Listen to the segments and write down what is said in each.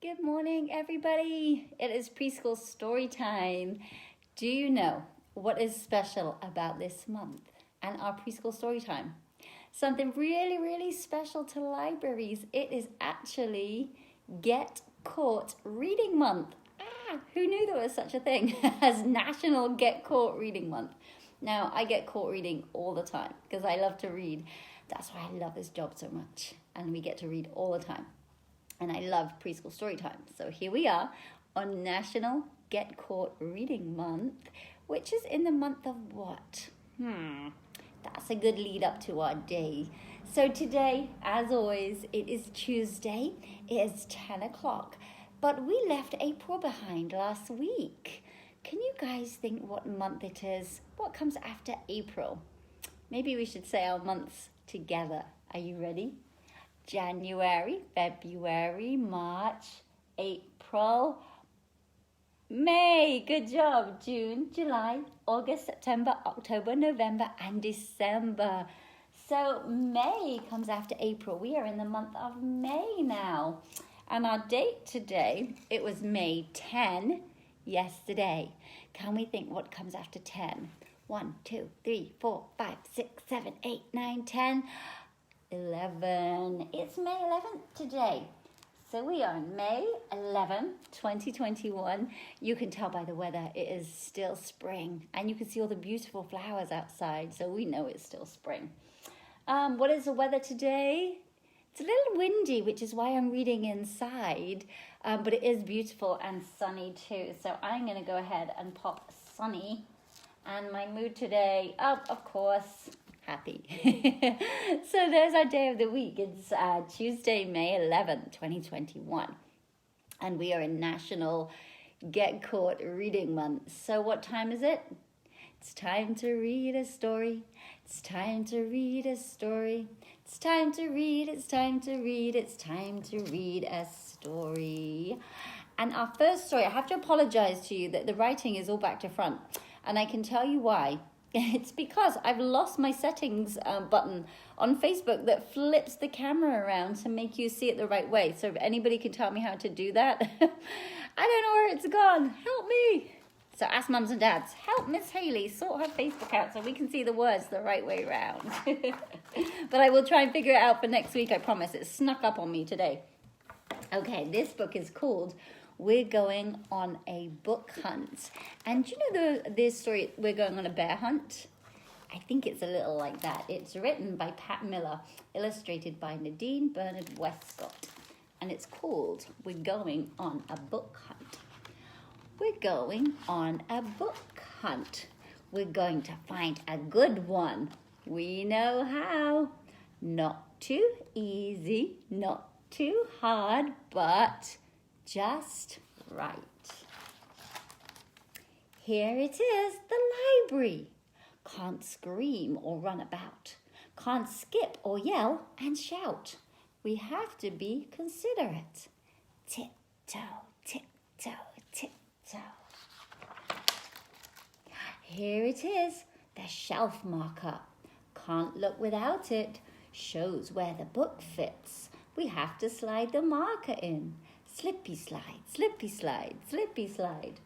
Good morning, everybody. It is preschool story time. Do you know what is special about this month and our preschool story time? Something really, really special to libraries. It is actually Get Caught Reading Month. Who knew there was such a thing as National Get Caught Reading Month? Now, I get caught reading all the time because I love to read. That's why I love this job so much. And we get to read all the time. And I love preschool story time. So here we are on National Get Caught Reading Month, which is in the month of what? That's a good lead up to our day. So today, as always, it is Tuesday. It is 10 o'clock. But we left April behind last week. Can you guys think what month it is? What comes after April? Maybe we should say our months together. Are you ready? January, February, March, April, May. Good job. June, July, August, September, October, November, and December. So May comes after April. We are in the month of May now. And our date today, it was May 10, yesterday. Can we think what comes after 10? 1, 2, 3, 4, 5, 6, 7, 8, 9, 10. 11. It's May 11th today. So we are on May 11, 2021. You can tell by the weather it is still spring. And you can see all the beautiful flowers outside. So we know it's still spring. What is the weather today? It's a little windy, which is why I'm reading inside. But it is beautiful and sunny too. So I'm going to go ahead and pop sunny. And my mood today, of course, happy. So there's our day of the week. It's Tuesday, May 11th, 2021. And we are in National Get Caught Reading Month. So what time is it? It's time to read a story. It's time to read a story. It's time to read, it's time to read, it's time to read a story. And our first story, I have to apologize to you that the writing is all back to front. And I can tell you why. It's because I've lost my settings button on Facebook that flips the camera around to make you see it the right way. So if anybody can tell me how to do that, I don't know where it's gone. Help me. So ask mums and dads, help Miss Haley sort her Facebook out so we can see the words the right way around. But I will try and figure it out for next week, I promise. It snuck up on me today. Okay, this book is called We're Going on a Book Hunt. And you know this story, We're Going on a Bear Hunt? I think it's a little like that. It's written by Pat Miller, illustrated by Nadine Bernard Westcott. And it's called We're Going on a Book Hunt. We're going on a book hunt. We're going to find a good one. We know how. Not too easy, not too hard, but just right. Here it is, the library. Can't scream or run about. Can't skip or yell and shout. We have to be considerate. Tiptoe, tiptoe, tiptoe. Here it is, the shelf marker. Can't look without it. Shows where the book fits. We have to slide the marker in. Slippy slide, slippy slide, slippy slide.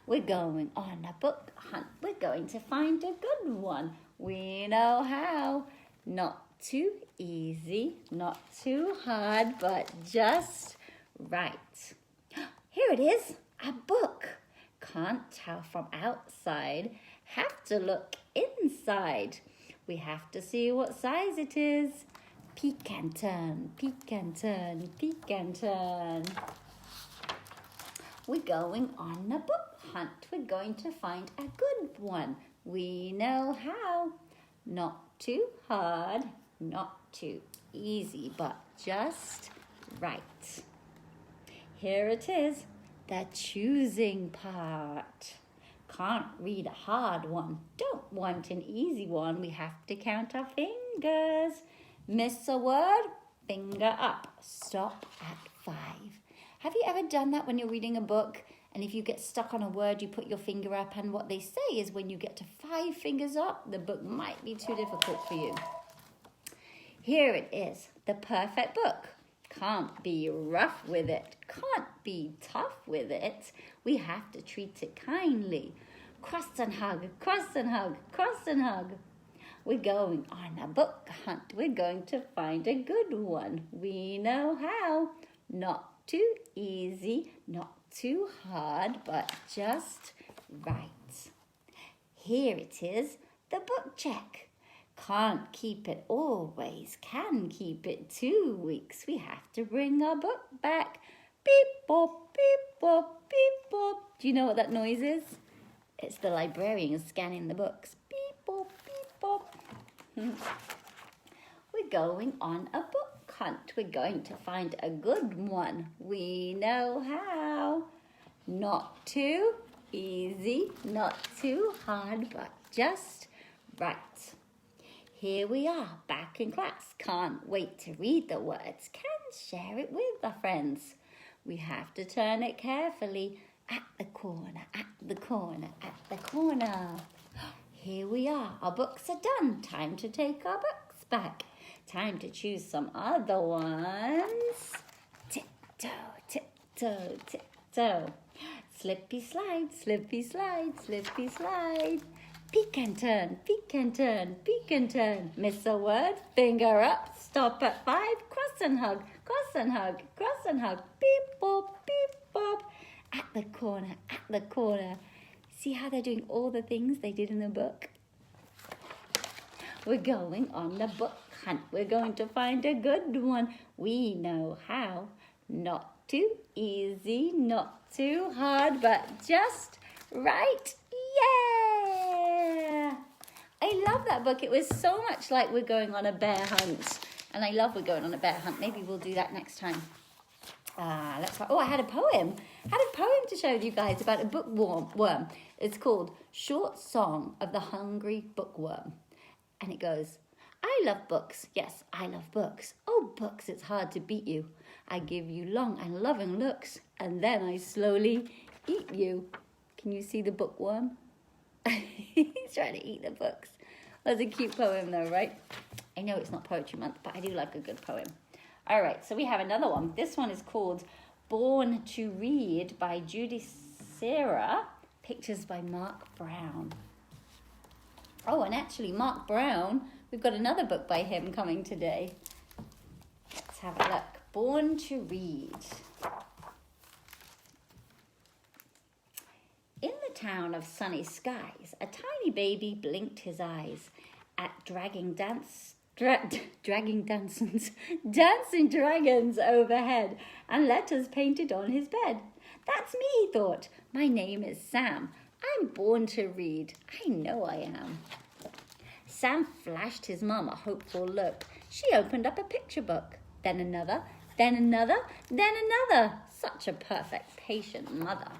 We're going on a book hunt. We're going to find a good one. We know how. Not too easy, not too hard, but just right. Here it is, a book. Can't tell from outside. Have to look inside. We have to see what size it is. Peek and turn, peek and turn, peek and turn. We're going on a book hunt. We're going to find a good one. We know how. Not too hard, not too easy, but just right. Here it is, the choosing part. Can't read a hard one. Don't want an easy one. We have to count our fingers. Miss a word? Finger up. Stop at 5. Have you ever done that when you're reading a book? And if you get stuck on a word, you put your finger up. And what they say is when you get to 5 fingers up, the book might be too difficult for you. Here it is, the perfect book. Can't be rough with it. Can't be tough with it. We have to treat it kindly. Cross and hug, cross and hug, cross and hug. We're going on a book hunt. We're going to find a good one. We know how. Not too easy, not too hard, but just right. Here it is, the book check. Can't keep it always, can keep it 2 weeks. We have to bring our book back. Beep, bop, beep, bop, beep, bop. Do you know what that noise is? It's the librarian scanning the books. Beep, bop, beep, bop. We're going on a book hunt. We're going to find a good one. We know how. Not too easy, not too hard, but just right. Here we are, back in class. Can't wait to read the words. Can share it with our friends. We have to turn it carefully. At the corner, at the corner, at the corner. Here we are. Our books are done. Time to take our books back. Time to choose some other ones. Tiptoe, tiptoe, tiptoe. Slippy slide, slippy slide, slippy slide. Peek and turn, peek and turn, peek and turn. Miss a word, finger up, stop at 5. Cross and hug, cross and hug, cross and hug. Beep, bop, beep, bop. At the corner, at the corner. See how they're doing all the things they did in the book? We're going on the book hunt. We're going to find a good one. We know how. Not too easy, not too hard, but just right. Yeah! I love that book. It was so much like we're going on a bear hunt. And I love we're going on a bear hunt. Maybe we'll do that next time. I had a poem. To show you guys about a bookworm. It's called Short Song of the Hungry Bookworm. And it goes, I love books. Yes, I love books. Oh, books, it's hard to beat you. I give you long and loving looks, and then I slowly eat you. Can you see the bookworm? He's trying to eat the books. That's a cute poem though, right? I know it's not Poetry Month, but I do like a good poem. All right, so we have another one. This one is called Born to Read by Judy Sarah. Pictures by Mark Brown. Oh, and actually Mark Brown, we've got another book by him coming today. Let's have a look. Born to Read. In the town of sunny skies, a tiny baby blinked his eyes at dancing dragons overhead and letters painted on his bed. That's me, he thought. My name is Sam. I'm born to read. I know I am. Sam flashed his mum a hopeful look. She opened up a picture book. Then another, then another, then another. Such a perfect, patient mother.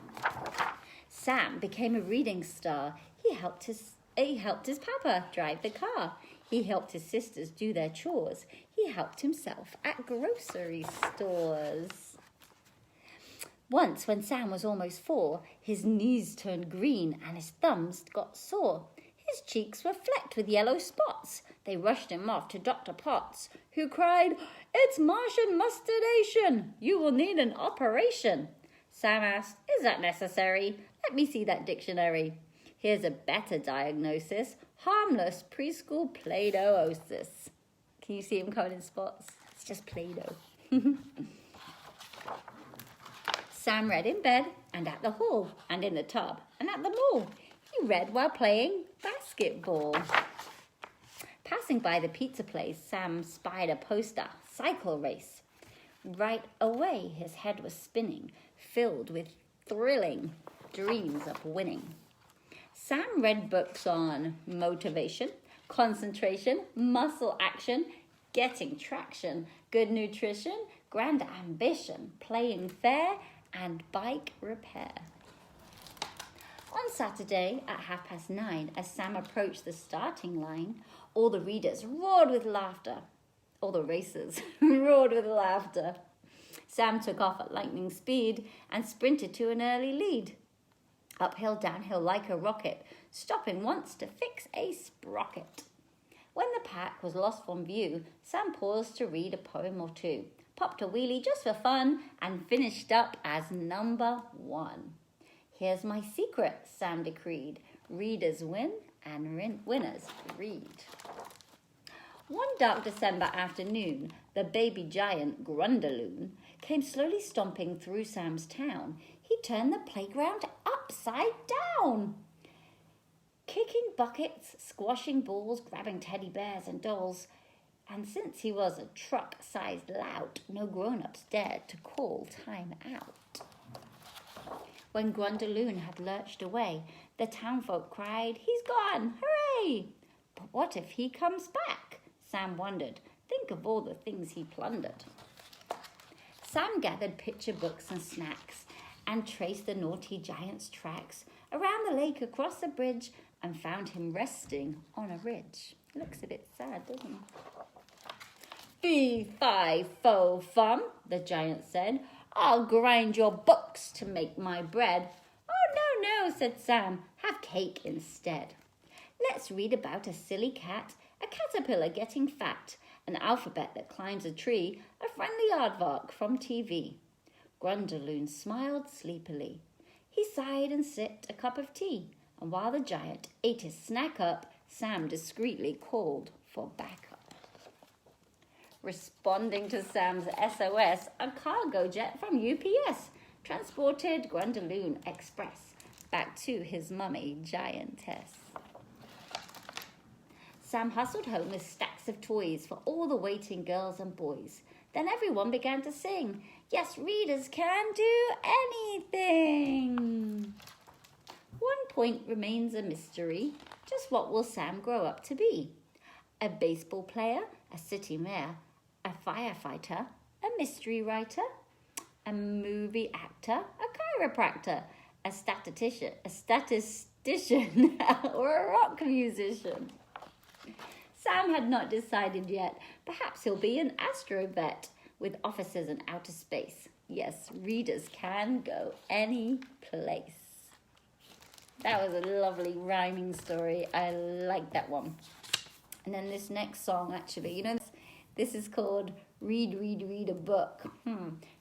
Sam became a reading star. He helped his papa drive the car. He helped his sisters do their chores. He helped himself at grocery stores. Once, when Sam was almost 4, his knees turned green and his thumbs got sore. His cheeks were flecked with yellow spots. They rushed him off to Dr. Potts, who cried, "It's Martian mustardation. You will need an operation." Sam asked, "Is that necessary? Let me see that dictionary." "Here's a better diagnosis. Harmless preschool Play-Doh-osis." Can you see him coming in spots? It's just Play-Doh. Sam read in bed and at the hall and in the tub and at the mall. He read while playing basketball. Passing by the pizza place, Sam spied a poster, cycle race. Right away, his head was spinning, filled with thrilling dreams of winning. Sam read books on motivation, concentration, muscle action, getting traction, good nutrition, grand ambition, playing fair, and bike repair. On Saturday at 9:30, as Sam approached the starting line, all the readers roared with laughter. All the racers roared with laughter. Sam took off at lightning speed and sprinted to an early lead. Uphill, downhill like a rocket, stopping once to fix a sprocket. When the pack was lost from view, Sam paused to read a poem or two. popped a wheelie just for fun, and finished up as number 1. Here's my secret, Sam decreed. Readers win and winners read. One dark December afternoon, the baby giant Grundaloon came slowly stomping through Sam's town. He turned the playground upside down. Kicking buckets, squashing balls, grabbing teddy bears and dolls. And since he was a truck-sized lout, no grown-ups dared to call time out. When Grundaloon had lurched away, the townfolk cried, "He's gone! Hooray!" But what if he comes back? Sam wondered. Think of all the things he plundered. Sam gathered picture books and snacks and traced the naughty giant's tracks around the lake, across the bridge, and found him resting on a ridge. Looks a bit sad, doesn't he? "Fee, fi, fo, fum," the giant said. "I'll grind your books to make my bread." "Oh, no, said Sam. "Have cake instead. Let's read about a silly cat, a caterpillar getting fat, an alphabet that climbs a tree, a friendly aardvark from TV." Grundaloon smiled sleepily. He sighed and sipped a cup of tea, and while the giant ate his snack up, Sam discreetly called for backup. Responding to Sam's SOS, a cargo jet from UPS transported Grundaloon Express back to his mummy giantess. Sam hustled home with stacks of toys for all the waiting girls and boys. Then everyone began to sing, "Yes, readers can do anything." One point remains a mystery. Just what will Sam grow up to be? A baseball player, a city mayor, a firefighter, a mystery writer, a movie actor, a chiropractor, a statistician, or a rock musician. Sam had not decided yet. Perhaps he'll be an astrovet with offices in outer space. Yes, readers can go any place. That was a lovely rhyming story. I like that one. And then this next song, actually, this is called Read, Read, Read a Book.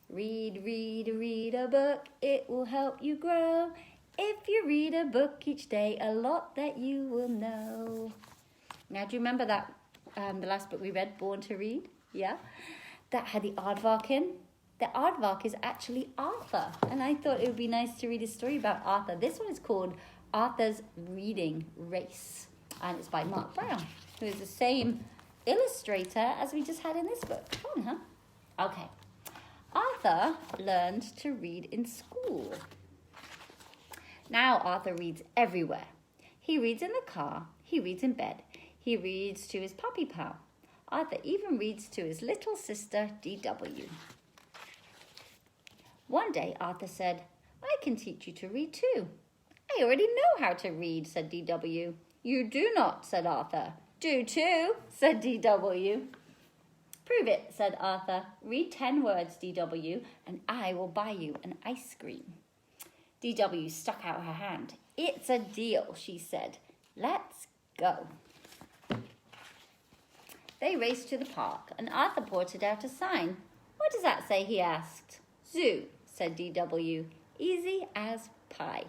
Read, read, read a book. It will help you grow. If you read a book each day, a lot that you will know. Now, do you remember that, the last book we read, Born to Read? Yeah? That had the aardvark in. The aardvark is actually Arthur. And I thought it would be nice to read a story about Arthur. This one is called Arthur's Reading Race. And it's by Mark Brown, who is the same illustrator as we just had in this book. Fun, huh? Okay. Arthur learned to read in school. Now Arthur reads everywhere. He reads in the car. He reads in bed. He reads to his puppy pal. Arthur even reads to his little sister, DW. One day, Arthur said, "I can teach you to read too." "I already know how to read," said DW. "You do not," said Arthur. "Do too," said DW. "Prove it," said Arthur. "Read 10 words, DW, and I will buy you an ice cream." DW stuck out her hand. "It's a deal," she said. "Let's go." They raced to the park, and Arthur pointed out a sign. "What does that say?" he asked. "Zoo," said DW. "Easy as pie."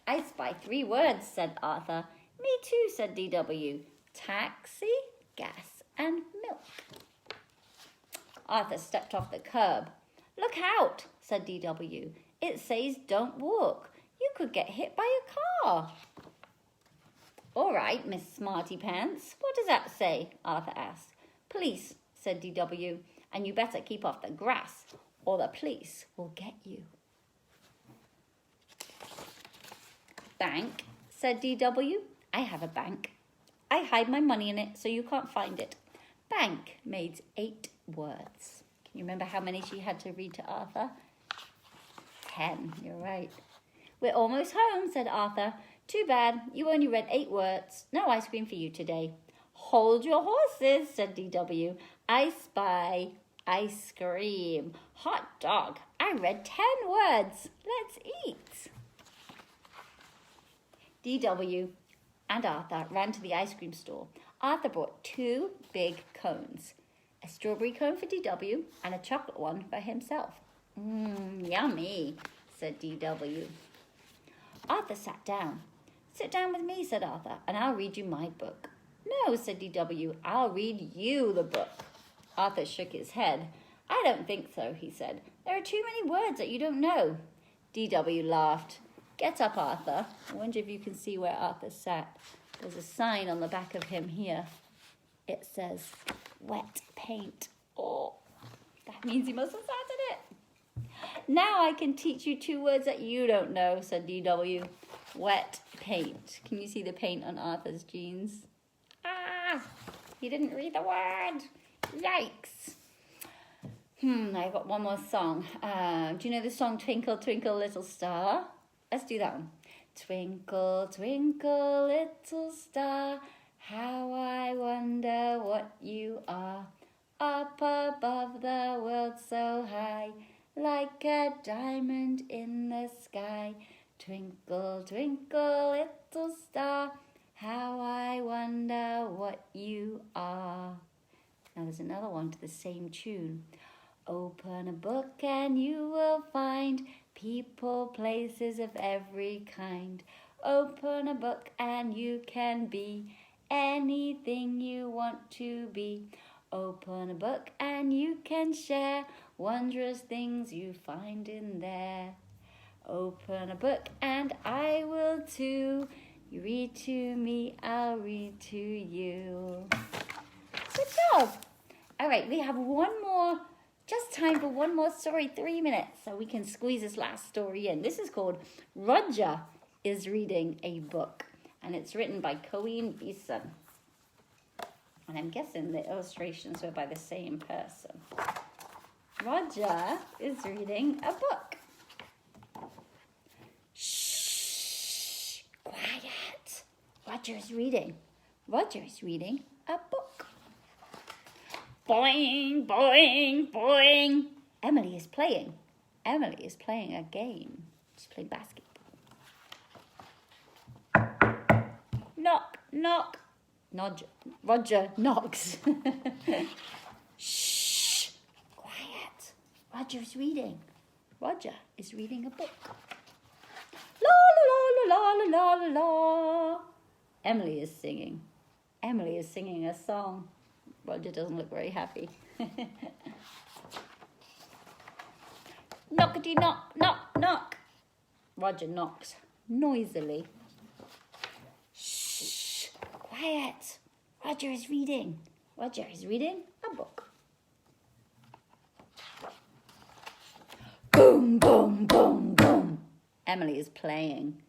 "I spy 3 words," said Arthur. "Me too," said DW. "Taxi, gas, and milk." Arthur stepped off the curb. "Look out," said DW. "It says don't walk. You could get hit by a car." "All right, Miss Smarty Pants. What does that say?" Arthur asked. "Police," said DW. "And you better keep off the grass or the police will get you." "Bank," said DW. "I have a bank. I hide my money in it so you can't find it." Bank made 8 words. Can you remember how many she had to read to Arthur? 10, you're right. "We're almost home," said Arthur. "Too bad, you only read 8 words. No ice cream for you today." "Hold your horses," said DW. "I spy ice cream. Hot dog. I read 10 words. Let's eat." DW and Arthur ran to the ice cream store. Arthur brought 2 big cones. a strawberry cone for DW, and a chocolate one for himself. Yummy, said DW. Arthur sat down. Sit down with me, said Arthur, and I'll read you my book. No, said DW, I'll read you the book. Arthur shook his head. I don't think so, he said. There are too many words that you don't know. DW laughed. Get up, Arthur. I wonder if you can see where Arthur sat. There's a sign on the back of him here. It says, wet paint. Oh, that means he must have sat in it. Now I can teach you 2 words that you don't know, said DW. Wet paint. Can you see the paint on Arthur's jeans? Ah, he didn't read the word. Yikes. I've got one more song. Do you know the song Twinkle, Twinkle, Little Star? Let's do that one. Twinkle, twinkle, little star, how I wonder what you are. Up above the world so high, like a diamond in the sky. Twinkle, twinkle, little star, how I wonder what you are. Now there's another one to the same tune. Open a book and you will find people, places of every kind. Open a book and you can be anything you want to be. Open a book and you can share wondrous things you find in there. Open a book and I will too. You read to me, I'll read to you. Good job. All right, we have one more, just time for one more story, 3 minutes, so we can squeeze this last story in. This is called Roger is Reading a Book, and it's written by Coeen Beeson. And I'm guessing the illustrations were by the same person. Roger is reading a book. Shh, quiet. Roger is reading. Roger is reading a book. Boing, boing, boing. Emily is playing. Emily is playing a game. She's playing basketball. Knock, knock. Roger knocks. Shh, quiet. Roger is reading. Roger is reading a book. La la la la la la la la. Emily is singing. Emily is singing a song. Roger doesn't look very happy. Knockety knock, knock, knock. Roger knocks noisily. Shh, quiet. Roger is reading. Roger is reading a book. Boom, boom, boom, boom. Emily is playing.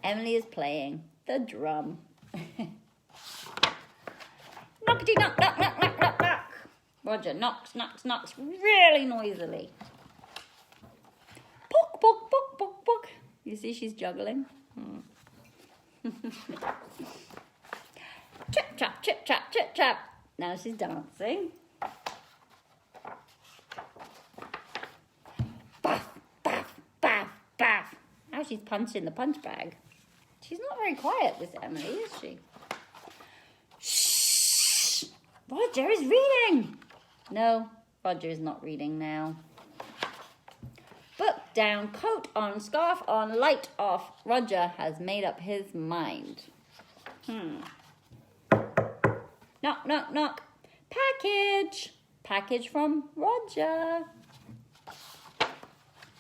Emily is playing the drum. Knockety knock, knock, knock, knock, knock, knock. Roger knocks, knocks, knocks really noisily. Poke, poke, poke, poke, poke. You see she's juggling? Chip, chop, chip, chop, chip, chop. Now she's dancing. Baff, baff, baff, baff. Now she's punching the punch bag. She's not very quiet, this Emily, is she? Shh! Roger is reading. No, Roger is not reading now. Book down, coat on, scarf on, light off. Roger has made up his mind. Knock, knock, knock. Package. Package from Roger.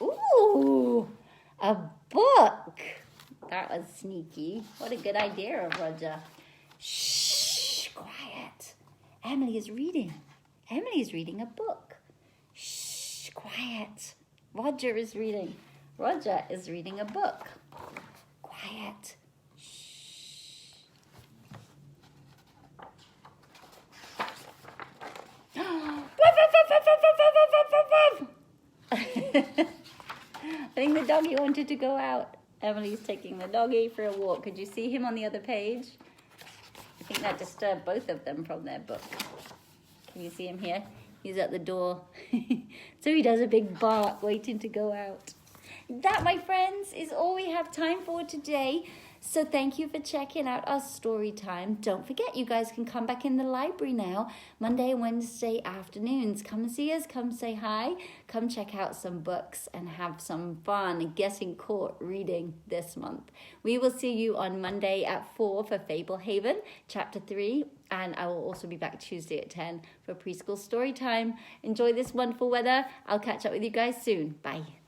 Ooh, a book. That was sneaky. What a good idea of Roger. Shh, quiet. Emily is reading. Emily is reading a book. Shh, quiet. Roger is reading. Roger is reading a book. Quiet. I think the doggy wanted to go out. Emily's taking the doggy for a walk. Could you see him on the other page? I think that disturbed both of them from their book. Can you see him here? He's at the door. So he does a big bark waiting to go out. That, my friends, is all we have time for today. So thank you for checking out our story time. Don't forget, you guys can come back in the library now, Monday and Wednesday afternoons. Come see us, come say hi, come check out some books and have some fun and getting caught reading this month. We will see you on Monday at 4 for Fablehaven, chapter 3. And I will also be back Tuesday at 10 for preschool story time. Enjoy this wonderful weather. I'll catch up with you guys soon. Bye.